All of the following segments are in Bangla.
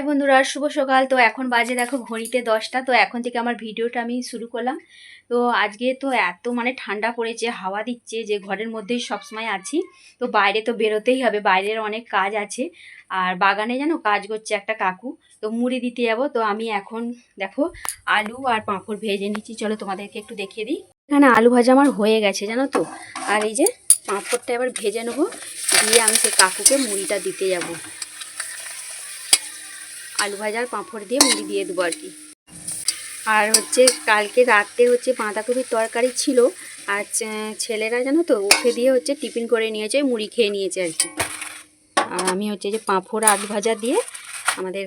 বন্ধুরা শুভ সকাল। তো এখন বাজে দেখো ঘড়িতে 10টা। তো এখন থেকে আমার ভিডিওটা আমি শুরু করলাম। তো আজকে তো এত ঠান্ডা পড়েছে, হাওয়া দিচ্ছে যে ঘরের মধ্যেই সবসময় আছি। তো বাইরে তো বেরোতেই হবে, বাইরের অনেক কাজ আছে। আর বাগানে জানো কাজ করছে একটা কাকু, তো মুড়ি দিতে যাবো। তো আমি এখন দেখো আলু আর পাঁপড় ভেজে নিচ্ছি, চলো তোমাদেরকে একটু দেখিয়ে দিই। এখানে আলু ভাজা আমার হয়ে গেছে জানো তো। আর এই যে পাঁপড়টা এবার ভেজে নেবো, দিয়ে আমি সেই কাকুকে মুড়িটা দিতে যাবো। আলু ভাজার পাঁপড় দিয়ে মুড়ি দিয়ে দেবো আর কি। আর হচ্ছে কালকে রাতে হচ্ছে বাঁধাকপির তরকারি ছিল, আর ছেলেরা জানো তো ওকে দিয়ে হচ্ছে টিফিন করে নিয়েছে, মুড়ি খেয়ে নিয়েছে আর কি। আর আমি হচ্ছে যে পাঁপড় আলু ভাজা দিয়ে আমাদের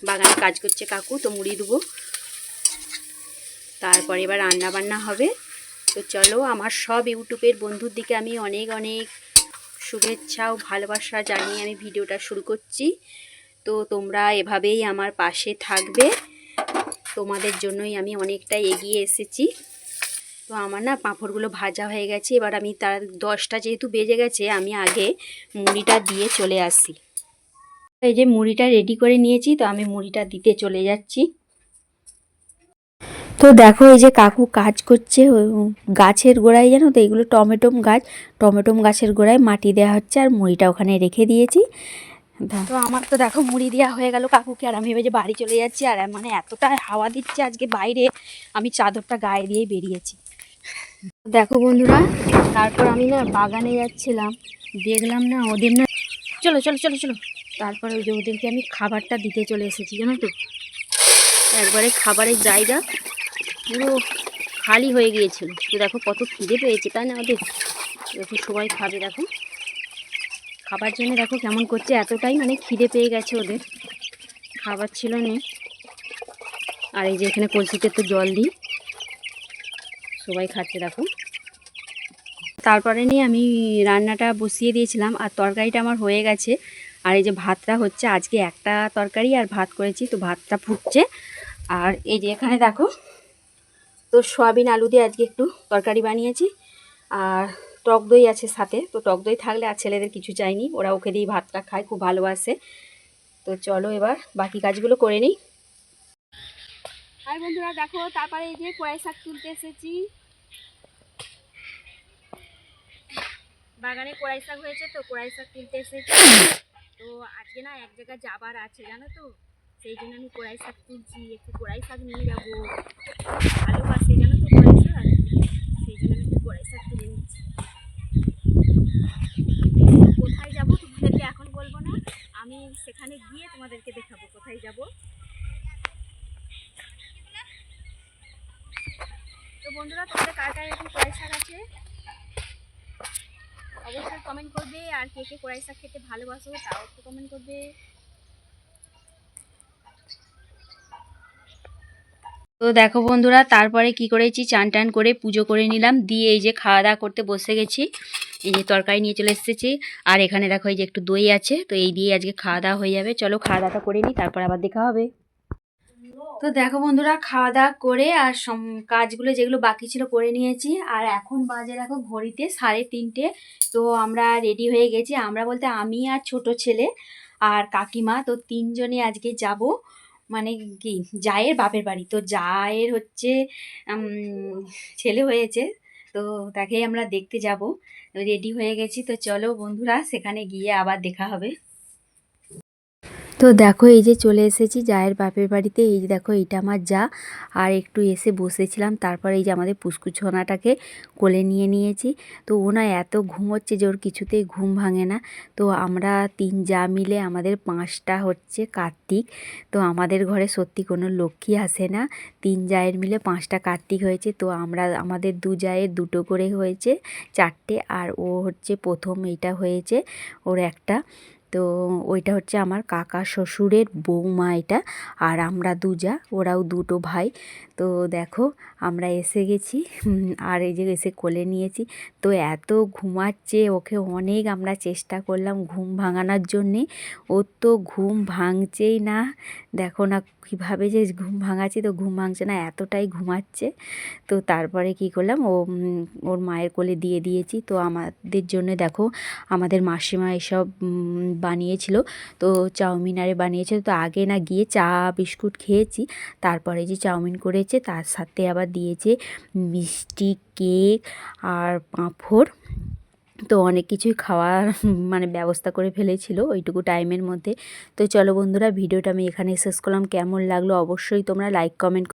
বাগানে কাজ করছে কাকু, তো মুড়ি দেবো। তারপরে এবার রান্না বান্না হবে। তো চলো, আমার সব ইউটিউবের বন্ধুর দিকে আমি অনেক অনেক শুভেচ্ছা ও ভালোবাসা জানিয়ে আমি ভিডিওটা শুরু করছি। তো তোমরা এভাবেই আমার পাশে থাকবে, তোমাদের জন্যই আমি অনেকটা এগিয়ে এসেছি। তো আমার না পাঁপড়গুলো ভাজা হয়ে গেছে, এবার আমি তার 10টা যেহেতু বেজে গেছে, আমি আগে মুড়িটা দিয়ে চলে আসি। এই যে মুড়িটা রেডি করে নিয়েছি, তো আমি মুড়িটা দিতে চলে যাচ্ছি। তো দেখো এই যে কাকু কাজ করছে গাছের গোড়ায়, জানো তো এগুলো টমেটোম গাছ, টমেটোম গাছের গোড়ায় মাটি দেওয়া হচ্ছে, আর মুড়িটা ওখানে রেখে দিয়েছি। তো আমার তো দেখো মুড়ি দেওয়া হয়ে গেল কাকুকে, আর আমি ভেবে বাড়ি চলে যাচ্ছি। আর এতটা হাওয়া দিচ্ছে আজকে বাইরে, আমি চাদরটা গায়ে দিয়েই বেরিয়েছি। দেখো বন্ধুরা, তারপর আমি না বাগানে যাচ্ছিলাম, দেখলাম না ওদের না, চলো চলো চলো চলো, তারপরে ওই যে ওদেরকে আমি খাবারটা দিতে চলে এসেছি জানো তো। একবারে খাবারের জায়গা পুরো খালি হয়ে গিয়েছিল। তো দেখো কত খিদে পেয়েছে, তাই না ওদের। দেখো সবাই খাবে, দেখো খাবার জন্য দেখো কেমন করছে, এতটাই খিদে পেয়ে গেছে ওদের, খাবার ছিল না। আর এই যে এখানে কলসিতে তো জল দিই, সবাই খাচ্ছে দেখো। তারপরে নিয়ে আমি রান্নাটা বসিয়ে দিয়েছিলাম, আর তরকারিটা আমার হয়ে গেছে। আর এই যে ভাতটা হচ্ছে, আজকে একটা তরকারি আর ভাত করেছি, তো ভাতটা ফুটছে। আর এই যে এখানে দেখো, তো সয়াবিন আলু দিয়ে আজকে একটু তরকারি বানিয়েছি। আর টক দই আছে সাথে, তো টক দই থাকলে আর ছেলেদের কিছু চাইনি, ওরা ওকে দিয়ে ভাতটা খায়, খুব ভালোবাসে। তো চলো এবার বাকি কাজগুলো করে নিই। আর বন্ধুরা দেখো, তারপরে এই যে কড়াই শাক তুলতে এসেছি। বাগানে কড়াই শাক হয়েছে, তো কড়াই শাক তুলতে এসেছি। তো আজকে না এক জায়গায় যাবার আছে জানো তো, সেই জন্য আমি কড়াই শাক তুলছি, একটু কড়াই শাক নিয়ে যাবো। ভালোবাসে জানো তো কড়াই শাক, সেই জন্য আমি একটু কড়াই শাক তুলে নিচ্ছি। কোথায় যাবো তোমাদেরকে এখন বলবো না, আমি সেখানে গিয়ে তোমাদেরকে দেখাবো কোথায় যাব। তো বন্ধুরা, তোমাদের কার কার এরকম কড়াই শাক আছে অবশ্যই কমেন্ট করবে, আর কে কে কড়াই শাক খেতে ভালোবাসো তাও একটু কমেন্ট করবে। তো দেখো বন্ধুরা, তারপরে কি করেছি, চান টান করে পুজো করে নিলাম, দিয়ে এই যে খাওয়া দাওয়া করতে বসে গেছি। এই যে তরকারি নিয়ে চলে এসেছি, আর এখানে দেখো এই যে একটু দই আছে, তো এই দিয়ে আজকে খাওয়া দাওয়া হয়ে যাবে। চলো খাওয়া দাওয়াটা করে নিই, তারপর আবার দেখা হবে। তো দেখো বন্ধুরা, খাওয়া দাওয়া করে আর কাজগুলো যেগুলো বাকি ছিল করে নিয়েছি। আর এখন বাজে দেখো ঘড়িতে 3:30। তো আমরা রেডি হয়ে গেছি, আমরা বলতে আমি আর ছোট ছেলে আর কাকিমা, তো তিনজনে আজকে যাব মানে কি জায়ের বাপের বাড়ি। তো জায়ের হচ্ছে ছেলে হয়েছে, তো তাকেই আমরা দেখতে যাব। রেডি হয়ে গেছি, তো চলো বন্ধুরা সেখানে গিয়ে আবার দেখা হবে। তো দেখো এই যে চলে এসেছি জায়ের বাপের বাড়িতে। এই যে দেখো এইটা আমার যা, আর একটু এসে বসেছিলাম, তারপর এই যে আমাদের পুষ্কুছনাটাকে কোলে নিয়ে নিয়েছি। তো ও না এত ঘুমোচ্ছে যে ওর কিছুতেই ঘুম ভাঙে না। তো আমরা তিন যা মিলে, আমাদের 5টা হচ্ছে কার্তিক। তো আমাদের ঘরে সত্যি কোনো লক্ষ্মী আসে না, তিন জায়ের মিলে 5টা কার্তিক হয়েছে। তো আমাদের দু জায়ের দুটো করে হয়েছে, 4টে। আর ও হচ্ছে প্রথম এইটা হয়েছে ওর একটা। তো ওইটা হচ্ছে আমার কাকা শ্বশুরের বৌমা এটা। আর আমরা দুজা, ওরাও দুটো ভাই। তো দেখো আমরা এসে গেছি, আর এই যে এসে কোলে নিয়েছি। তো এত ঘুমাচ্ছে, ওকে অনেক আমরা চেষ্টা করলাম ঘুম ভাঙানোর জন্যে, ওর তো ঘুম ভাঙছেই না। দেখো না কীভাবে যে ঘুম ভাঙাচ্ছি, তো ঘুম ভাঙছে না, এতটাই ঘুমাচ্ছে। তো তারপরে কি করলাম, ওর মায়ের কোলে দিয়ে দিয়েছি। তো আমাদের জন্য দেখো আমাদের মাসিমা এসব বানিয়েছিল, তো চাউমিন আরে বানিয়েছিল। তো আগে না গিয়ে চা বিস্কুট খেয়েছি, তারপরে যে চাউমিন করেছে তার সাথে আবার দিয়েছে মিষ্টি, কেক আর পাঁপড়। তো অনেক কিছুই খাওয়ার মানে ব্যবস্থা করে ফেলেছিল ওইটুকু টাইমের মধ্যে। তো চলো বন্ধুরা, ভিডিওটা আমি এখানে শেষ করলাম। কেমন লাগলো অবশ্যই তোমরা লাইক কমেন্ট